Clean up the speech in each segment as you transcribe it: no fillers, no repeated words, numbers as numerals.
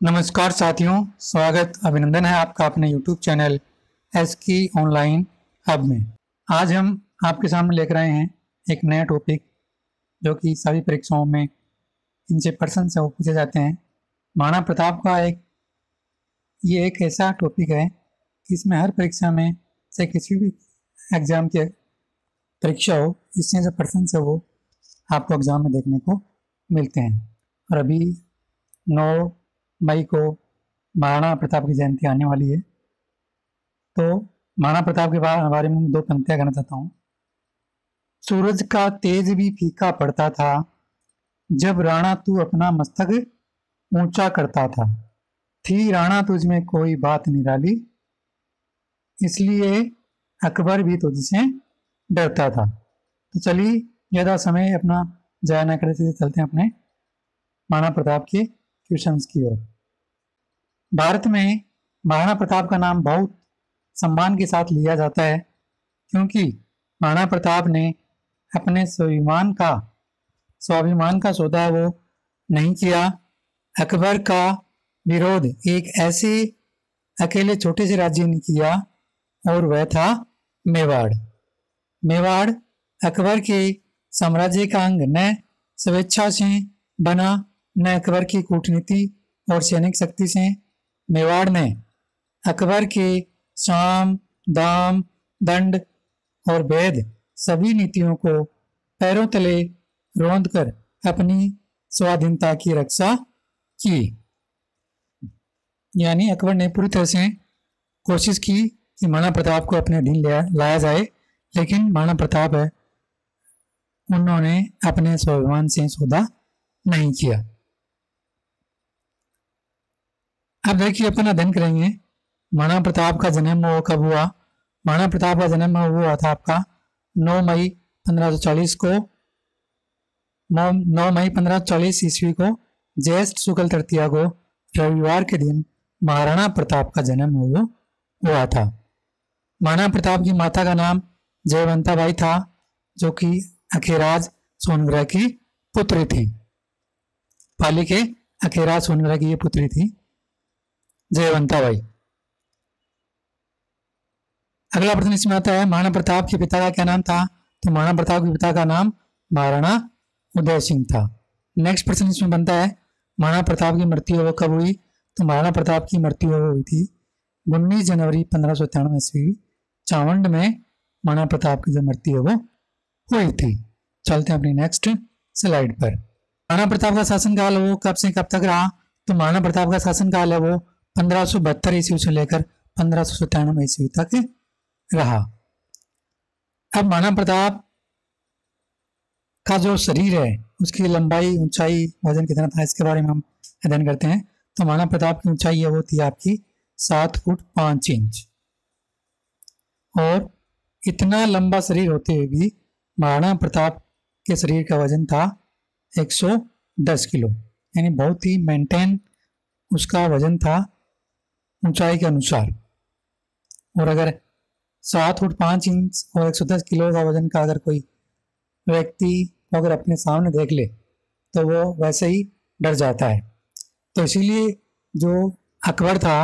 नमस्कार साथियों, स्वागत अभिनंदन है आपका अपने YouTube चैनल एस की ऑनलाइन हब में। आज हम आपके सामने लेकर आए हैं एक नया टॉपिक जो कि सभी परीक्षाओं में इनसे प्रश्न से वो पूछे जाते हैं। महाराणा प्रताप का ये एक ऐसा टॉपिक है कि इसमें हर परीक्षा में से किसी भी एग्ज़ाम की परीक्षा हो, इससे जो प्रश्न से वो आपको एग्ज़ाम में देखने को मिलते हैं। और अभी 9 मई को महाराणा प्रताप की जयंती आने वाली है, तो महाराणा प्रताप के बारे में 2 पंक्तियां कहना चाहता हूँ। सूरज का तेज भी फीका पड़ता था, जब राणा तू अपना मस्तक ऊंचा करता था। थी राणा तुझ में कोई बात निराली, इसलिए अकबर भी तुझसे डरता था। तो चलिए ज़्यादा समय अपना जाया न करते चलते हैं अपने महाराणा प्रताप के क्वेश्चंस की ओर। भारत में महाराणा प्रताप का नाम बहुत सम्मान के साथ लिया जाता है, क्योंकि महाराणा प्रताप ने अपने स्वाभिमान का सौदा वो नहीं किया। अकबर का विरोध एक ऐसे अकेले छोटे से राज्य ने किया और वह था मेवाड़। मेवाड़ अकबर के साम्राज्य का अंग न स्वेच्छा से बना, न अकबर की कूटनीति और सैनिक शक्ति से। मेवाड़ ने अकबर के साम, दाम, दंड और भेद सभी नीतियों को पैरों तले रौंद कर अपनी स्वाधीनता की रक्षा की। यानी अकबर ने पूरी तरह से कोशिश की कि महाराणा प्रताप को अपने अधीन लाया जाए, लेकिन महाराणा प्रताप उन्होंने अपने स्वाभिमान से सौदा नहीं किया। अब देखिए अपन अध्ययन करेंगे महाराणा प्रताप का जन्म वो कब हुआ। महाराणा प्रताप का जन्म हुआ था आपका 9 मई 1540 को। 9 मई 1540 ईस्वी को ज्येष्ठ शुक्ल तृतीया को रविवार के दिन महाराणा प्रताप का जन्म हुआ था। महाराणा प्रताप की माता का नाम जयवंता बाई था, जो कि अखेराज सोनग्रह की पुत्री थी। पाली के अखेराज सोनग्रह की ये पुत्री थी जयवंता बाई। अगला प्रश्न इसमें आता है, महाराणा प्रताप के पिता का क्या नाम था? तो महाराणा प्रताप के पिता का नाम महाराणा उदय सिंह था। नेक्स्ट प्रश्न इसमें बनता है, महाराणा प्रताप की मृत्यु वो कब हुई? तो महाराणा प्रताप की मृत्यु हुई थी 19 जनवरी 1597 ईस्वी चावंड में। महाराणा प्रताप की जो मृत्यु है वो हुई थी। चलते हैं अपनी नेक्स्ट स्लाइड पर। महाराणा प्रताप का शासनकाल वो कब से कब तक रहा? तो महाराणा प्रताप का शासनकाल है वो 1572 ईस्वी से लेकर 1597 ईस्वी तक रहा। अब महाराणा प्रताप का जो शरीर है उसकी लंबाई, ऊंचाई, वजन कितना था, इसके बारे में हम अध्ययन करते हैं। तो महाराणा प्रताप की ऊंचाई है वो थी आपकी 7 फुट 5 इंच, और इतना लंबा शरीर होते हुए भी महाराणा प्रताप के शरीर का वजन था 110 किलो, यानी बहुत ही मेंटेन उसका वजन था ऊंचाई के अनुसार। और अगर 7 फुट 5 इंच और 110 किलो का वजन का अगर कोई व्यक्ति अगर अपने सामने देख ले तो वो वैसे ही डर जाता है। तो इसीलिए जो अकबर था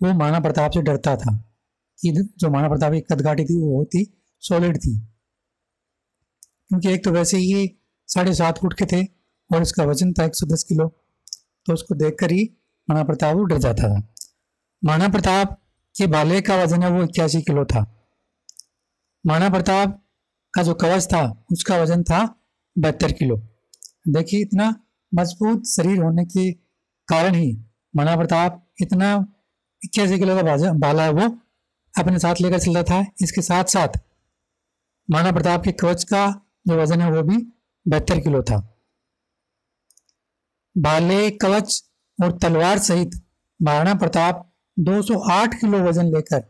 वो महाराणा प्रताप से डरता था कि जो महाराणा प्रताप की कदकाठी थी वो बहुत ही सॉलिड थी, क्योंकि एक तो वैसे ही ये 7.5 फुट के थे और इसका वजन था 110 किलो, तो उसको देखकर ही महाराणा प्रताप डर जाता था। महाराणा प्रताप के भाले का वजन है वो 81 किलो था। महाराणा प्रताप का जो कवच था उसका वजन था 72 किलो। देखिए इतना मजबूत शरीर होने के कारण ही महाराणा प्रताप इतना 81 किलो का भाला है वो अपने साथ लेकर चलता था। इसके साथ साथ महाराणा प्रताप के कवच का जो वजन है वो भी 72 किलो था। भाले, कवच और तलवार सहित महाराणा प्रताप 208 किलो वजन लेकर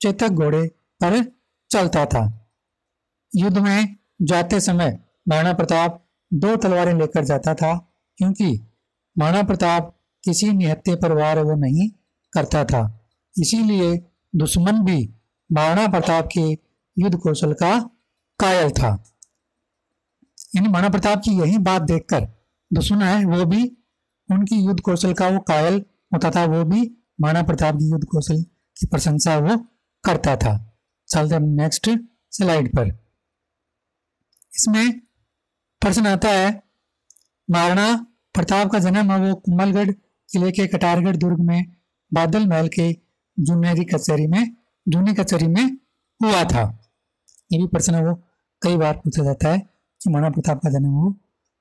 चेतक घोड़े पर चलता था। युद्ध में जाते समय महाराणा प्रताप 2 तलवारें लेकर जाता था, क्योंकि महाराणा प्रताप किसी निहत्थे पर वार वो नहीं करता था। इसीलिए दुश्मन भी महाराणा प्रताप के युद्ध कौशल का कायल था। यानी महाराणा प्रताप की यही बात देखकर दुश्मन है वो भी उनकी युद्ध कौशल का वो कायल होता था वो भी महाराणा प्रताप की युद्ध कौशल की प्रशंसा वो करता था। चलते हैं नेक्स्ट स्लाइड पर। इसमें प्रश्न आता है, महाराणा प्रताप का जन्म वो कुंभलगढ़ किले के कटारगढ़ दुर्ग में बादल महल के जूनी कचहरी में हुआ था। ये भी प्रश्न वो कई बार पूछा जाता है कि महाराणा प्रताप का जन्म वो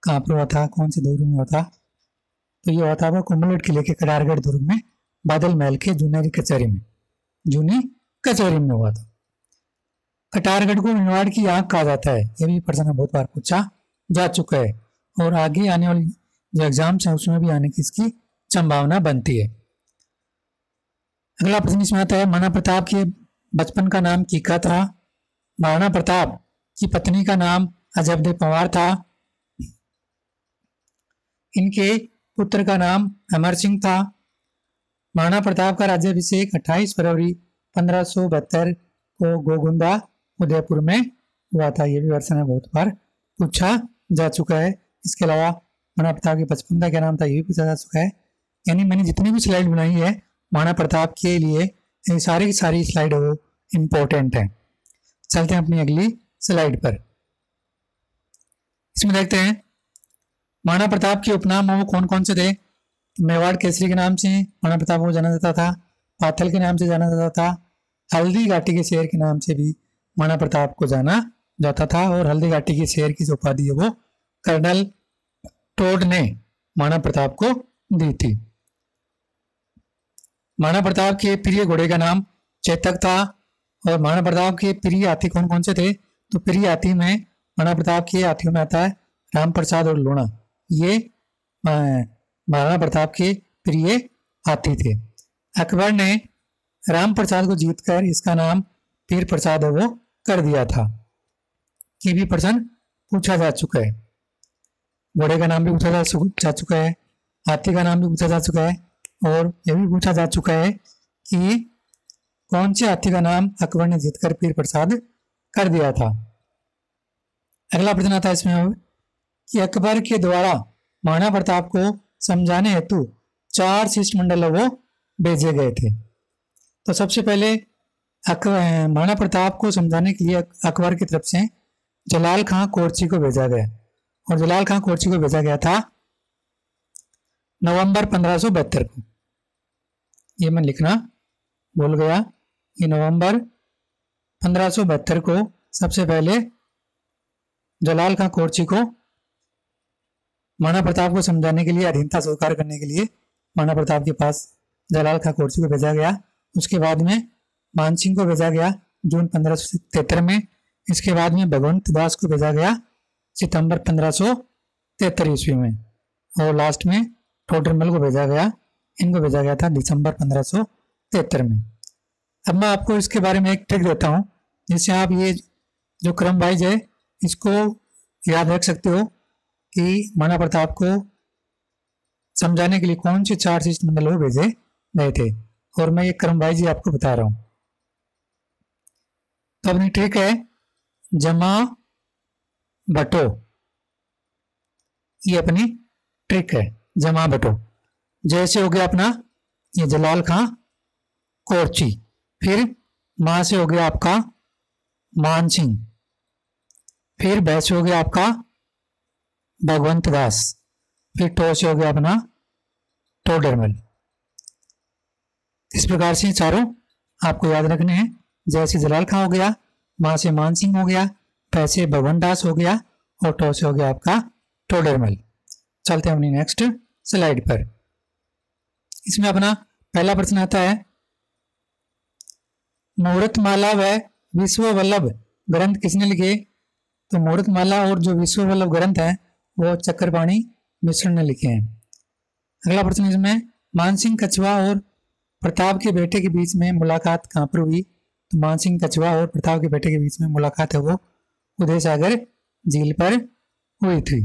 कहाँ पर हुआ था, कौन से दौर में हुआ था। तो ये हुआ था वो कुंभलगढ़ किले के कटारगढ़ दुर्ग में बादल महल के जूनी कचहरी में हुआ था। कटारगढ़ को मेवाड़ की आंख कहा जाता है। ये भी प्रश्न बहुत बार पूछा जा चुका है और आगे आने वाली जो एग्जाम्स है उसमें भी आने की इसकी संभावना बनती है। अगला प्रश्न इसमें आता है, महाराणा प्रताप के बचपन का नाम कीका था। महाराणा प्रताप की पत्नी का नाम अजबदे पंवार था। इनके पुत्र का नाम अमर सिंह था। महाराणा प्रताप का राज्याभिषेक 28 फरवरी 1572 को गोगुंदा उदयपुर में हुआ था। ये भी वर्षन में बहुत बार पूछा जा चुका है। इसके अलावा महाराणा प्रताप के बचपन का क्या नाम था ये भी पूछा जा चुका है। यानी मैंने जितनी भी स्लाइड बनाई है महाराणा प्रताप के लिए, ये सारी की सारी स्लाइड वो इम्पोर्टेंट है। चलते हैं अपनी अगली स्लाइड पर। इसमें देखते हैं महाराणा प्रताप के उपनाम वो कौन कौन से थे। मेवाड़ केसरी के नाम से महाराणा प्रताप को जाना जाता था, पाथल के नाम से जाना जाता था, हल्दी घाटी के शेर के नाम से भी महाराणा प्रताप को जाना जाता था और हल्दी घाटी के शेर की जो उपाधि है वो कर्नल टोड ने महाराणा प्रताप को दी थी। महाराणा प्रताप के प्रिय घोड़े का नाम चेतक था और महाराणा प्रताप के प्रिय हाथी कौन कौन से थे। तो प्रिय हाथी में महाराणा प्रताप के हाथियों में आता है राम प्रसाद और लूणा। ये महाराणा प्रताप के प्रिय हाथी थे। अकबर ने राम प्रसाद को जीतकर इसका नाम पीर प्रसाद वो कर दिया था। ये भी प्रश्न पूछा जा चुका है। घोड़े का नाम भी पूछा जा चुका है, हाथी का नाम भी पूछा जा चुका है और यह भी पूछा जा चुका है कि कौन से हाथी का नाम अकबर ने जीतकर पीर प्रसाद कर दिया था। अगला प्रश्न आता है इसमें कि अकबर के द्वारा महाराणा प्रताप को समझाने हेतु 4 शिष्टमंडल वो भेजे गए थे। तो सबसे पहले महाराणा प्रताप को समझाने के लिए अकबर की तरफ से जलाल खां कोरची को भेजा गया और जलाल खां कोरची को भेजा गया था नवंबर 1572 को। ये मैं लिखना भूल गया। ये नवंबर 1572 को सबसे पहले जलाल खां कोरची को महाराणा प्रताप को समझाने के लिए, अधीनता स्वीकार करने के लिए महाराणा प्रताप के पास जलाल खां कोरची को भेजा गया। उसके बाद में मानसिंह को भेजा गया जून 1573 में। इसके बाद में भगवंत दास को भेजा गया सितंबर 1573 ईस्वी में और लास्ट में टोडरमल को भेजा गया। इनको भेजा गया था दिसंबर 1573 में। अब मैं आपको इसके बारे में एक ट्रिक देता हूँ जिससे आप ये जो क्रम वाइज है इसको याद रख सकते हो कि महाराणा प्रताप को समझाने के लिए कौन से 4 शिष्टमंडल वो भेजे गए थे और मैं ये क्रम वाइज ही आपको बता रहा हूँ। तो अपनी ट्रिक है जमा बटो। ये अपनी ट्रिक है जमा बटो। जैसे हो गया अपना ये जलाल खां कोरची, फिर मां से हो गया आपका मान सिंह, फिर बै से हो गया आपका भगवंत दास, फिर टो से हो गया अपना टोडरमल। इस प्रकार से चारों आपको याद रखने हैं। जैसे जलाल खां हो गया, मां से मान सिंह हो गया, पै से भगवंत दास हो गया और टो से हो गया आपका टोडरमल। चलते हैं अपनी नेक्स्ट स्लाइड पर। इसमें अपना पहला प्रश्न आता है मुहूर्तमाला व विश्व वल्लभ ग्रंथ किसने लिखे। तो मुहूर्तमाला और जो विश्व वल्लभ ग्रंथ है वो चक्रपाणी मिश्र ने लिखे हैं। अगला प्रश्न इसमें मानसिंह कछवा और प्रताप के बेटे के बीच में मुलाकात कहाँ पर हुई। तो मानसिंह कछवा और प्रताप के बेटे के बीच में मुलाकात है वो उदय सागर झील पर हुई थी।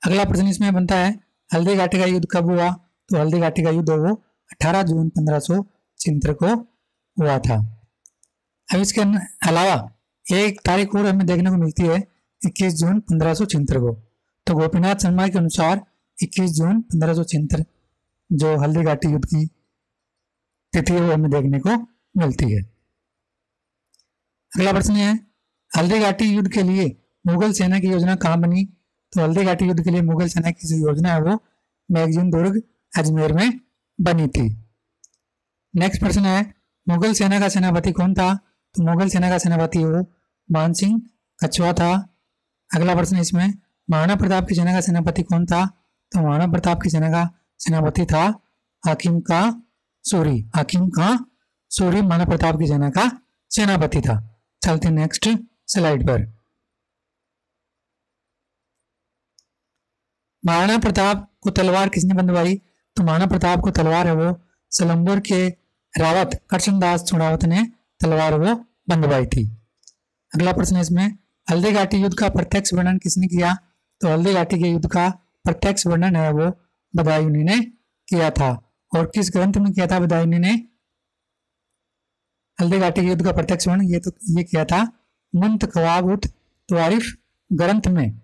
अगला प्रश्न इसमें बनता है हल्दी घाटी का युद्ध कब हुआ। तो हल्दी घाटी का युद्ध वो 18 जून 1576 को हुआ था। अब इसके अलावा एक तारीख और हमें देखने को मिलती है 21 जून 1576 को। तो गोपीनाथ शर्मा के अनुसार 21 जून 1576 जो हल्दी घाटी युद्ध की तिथि है वो हमें देखने को मिलती है। अगला प्रश्न है, हल्दी घाटी युद्ध के लिए मुगल सेना की योजना कहाँ बनी? तो हल्दी घाटी युद्ध के लिए मुगल सेना की जो योजना है वो मैगजीन दुर्ग अजमेर में बनी थी। नेक्स्ट प्रश्न है, मुगल सेना का सेनापति कौन था? तो मुगल सेना का सेनापति वो मानसिंह कछुआ था। अगला प्रश्न है इसमें, महाराणा प्रताप की सेना का सेनापति कौन था? तो महाराणा प्रताप की सेना का सेनापति था हाकिम का सूरी। हाकिम का सूरी महाराणा प्रताप की सेना का सेनापति था। चलते नेक्स्ट स्लाइड पर। महाराणा प्रताप को तलवार किसने बंधवाई? तो महाराणा प्रताप को तलवार है वो सलम्बुर के रावत करशनदास चुड़ावत ने तलवार वो बंधवाई थी। अगला प्रश्न है इसमें, हल्दी घाटी युद्ध का प्रत्यक्ष वर्णन किसने किया? तो हल्दी घाटी के युद्ध का प्रत्यक्ष वर्णन है वो बदायूनी ने किया था। और किस ग्रंथ में किया था बदायूनी ने हल्दी घाटी के युद्ध का प्रत्यक्ष वर्णन? ये किया था मुंतखब उत तवारिफ ग्रंथ में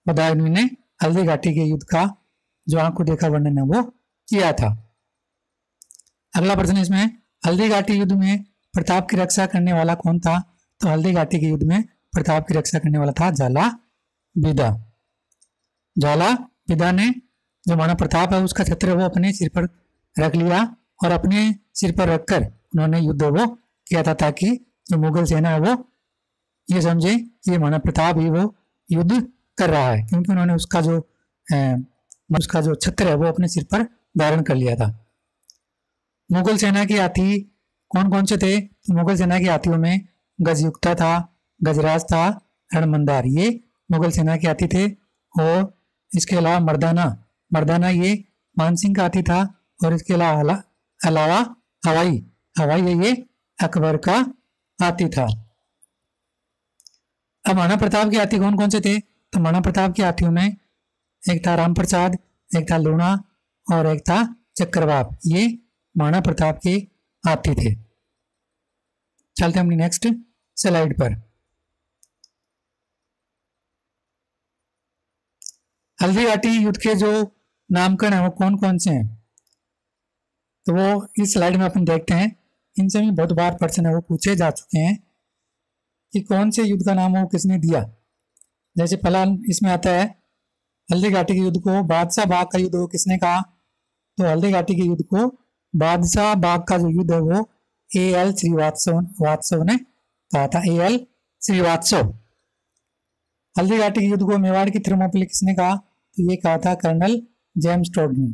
बदायूनी ने हल्दी घाटी के युद्ध का जो आंखों देखा वर्णन है वो किया था। अगला प्रश्न इसमें, हल्दी घाटी युद्ध में प्रताप की रक्षा करने वाला कौन था? तो हल्दी घाटी के युद्ध में प्रताप की रक्षा करने वाला था झाला बिदा। झाला बिदा ने जो महाराणा प्रताप है उसका छत्र वो अपने सिर पर रख लिया और अपने सिर पर रखकर उन्होंने युद्ध वो किया था, ताकि जो मुगल सेना है वो ये समझे कि ये महाराणा प्रताप ही वो युद्ध कर रहा है, क्योंकि उन्होंने उसका जो छत्र है वो अपने सिर पर धारण कर लिया था। मुगल सेना के हाथी कौन कौन से थे? तो मुगल सेना के हाथियों में गजयुक्ता था, गजराज था, रणमंदार, ये मुगल सेना के हाथी थे। और इसके अलावा मर्दाना ये मानसिंह का हाथी था। और इसके अलावा हवाई है ये अकबर का हाथी था। अब महाराणा प्रताप के हाथी कौन कौन से थे? तो महाराणा प्रताप के हाथियों में एक था रामप्रसाद, एक था लूणा और एक था चक्रवाप, ये महाराणा प्रताप के हाथी थे। चलते हैं अपनी नेक्स्ट स्लाइड पर। हल्दी घाटी युद्ध के जो नामकरण है वो कौन कौन से हैं? तो वो इस स्लाइड में अपन देखते हैं। इनसे भी बहुत बार प्रश्न है वो पूछे जा चुके हैं कि कौन से युद्ध का नाम वो किसने दिया। जैसे पहला इसमें आता है, हल्दी घाटी के युद्ध को बादशाह बाग का युद्ध वो किसने कहा? तो हल्दी घाटी के युद्ध को बादशाह बाग का जो युद्ध है वो A.L. श्रीवास्तव ने कहा था। A.L. श्रीवास्तव। हल्दी घाटी के युद्ध को मेवाड़ की थर्मोपिले किसने कहा? तो ये कहा था कर्नल जेम्स टोड ने।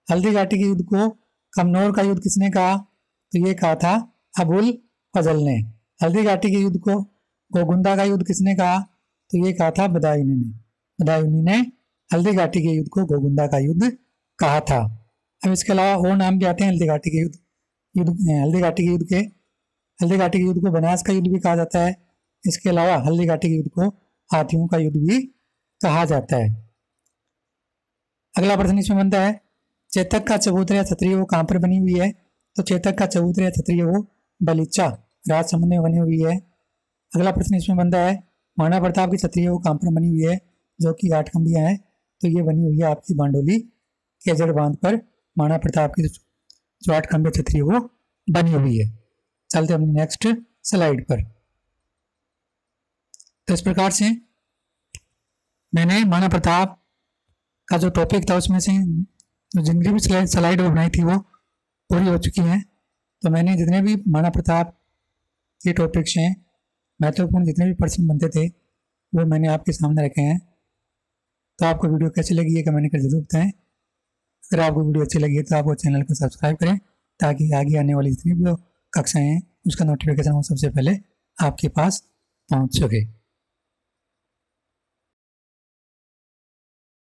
हल्दी घाटी के युद्ध को कमनौर का युद्ध किसने कहा? तो ये कहा था अबुल फजल ने। हल्दी घाटी के युद्ध को गोगुंदा का युद्ध किसने कहा? तो ये कहा था बदायूनी ने हल्दी घाटी के युद्ध को गोगुंदा का युद्ध कहा था। अब इसके अलावा और नाम भी आते हैं हल्दी घाटी के युद्ध हल्दी घाटी के युद्ध को बनास का युद्ध भी कहा जाता है। इसके अलावा हल्दी घाटी के युद्ध को हाथियों का युद्ध भी कहा जाता है। अगला प्रश्न इसमें बनता है, चेतक का चबूतरा छतरी वो कहाँ पर बनी हुई है? तो चेतक का चबूतरा छतरी वो बलीचा राजसमंद में बनी हुई है। अगला प्रश्न इसमें बनता है, महाराणा प्रताप की छतरी वो कहाँ पर बनी हुई है? जो कि आठखंबिया है, तो ये बनी हुई है आपकी बांडोली केजड़ बांध पर महाराणा प्रताप की जो आठखंबिया छतरी वो बनी हुई है। चलते अपनी नेक्स्ट स्लाइड पर। तो इस प्रकार से मैंने महाराणा प्रताप का जो टॉपिक था उसमें से जितनी भी स्लाइड बनाई थी वो पूरी हो चुकी हैं। तो मैंने जितने भी महाराणा प्रताप के टॉपिक्स हैं, महत्वपूर्ण जितने भी प्रश्न बनते थे वो मैंने आपके सामने रखे हैं। तो आपको वीडियो कैसी लगी है कमेंट कर जरूर बताएं। अगर आपको वीडियो अच्छी लगी है तो आप वो चैनल को सब्सक्राइब करें, ताकि आगे आने वाली जितनी भी कक्षाएं हैं उसका नोटिफिकेशन वो सबसे पहले आपके पास पहुंच सके।